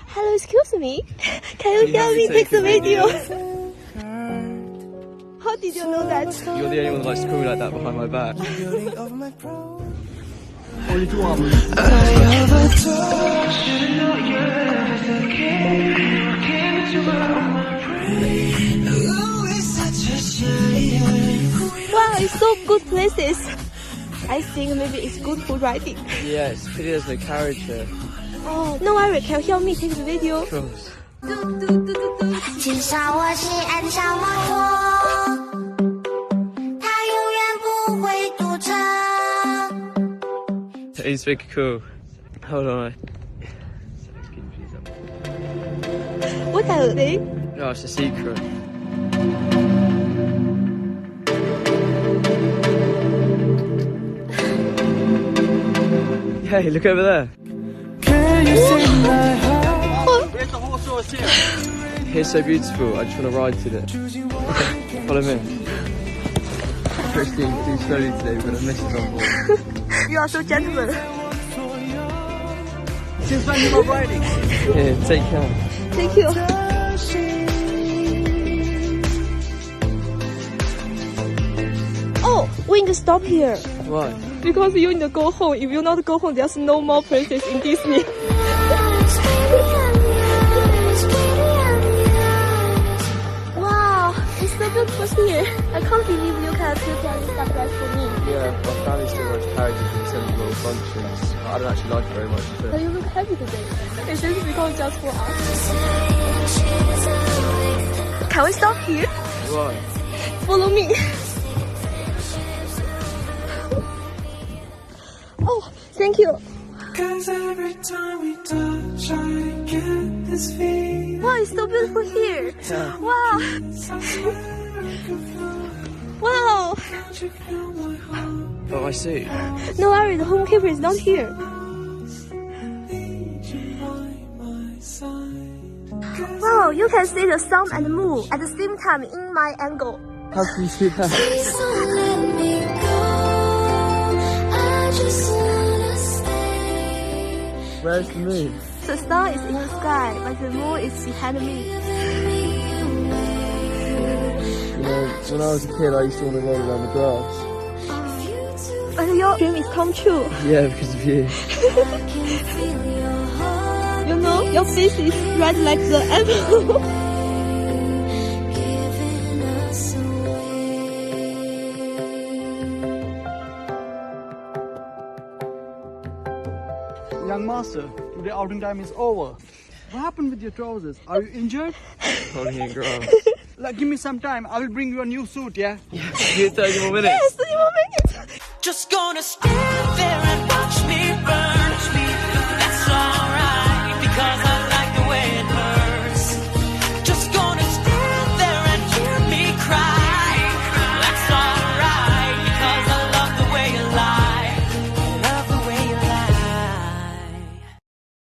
Hello, excuse me. Can you help me take the video? How did you know that? You're the only one that likes to call me like that behind my back. Only 2 hours. Wow, it's so good places. I think maybe it's good for riding. Yeah, it's pity there's no carriage here. Oh, no worry. Can you help me take the video? Of course. 介绍我西安小摩托，它永远不会堵车。 It's really cool. Hold on. What are they? No, it's a secret. Hey, look over there. Where's the horse source here? It's so beautiful. I just want to ride to it. Follow me. Christine, too slowly today. We've got a missus on board. You are so gentleman. Since when you are riding? Here, take care. Thank you. Oh, we need to stop here. Why? Because you need to go home. If you not go home, there's no more places in Disney. Wow, it's so beautiful here. I can't believe you can prepare this surprise for me. Yeah, my family still rides carriages and sends little functions. I don't actually like it very much. But So. you look happy today. Is this because just for us? Can we stop here? Why? Follow me. Oh, thank you. Cause every time we touch, I get this feeling. Wow, it's so beautiful here. Yeah. Wow. Wow. Oh, I see. No worry, the homekeeper is not here. Wow, you can see the sun and the moon at the same time in my angle. How can you see that? Please don't let me go. I just wanna stay. Where's the moon? The sun is in the sky, but the moon is behind me. You know, when I was a kid, I used to want to roll around the grass. But your dream is come true. Yeah, because of you. You know, your face is red like the apple. Young master, today outing time is over. What happened with your trousers? Are you injured? Rolling in grass. Like, give me some time. I will bring you a new suit, yeah? Give it 30 more minutes. Yes, 30 more minutes. Just gonna stand there and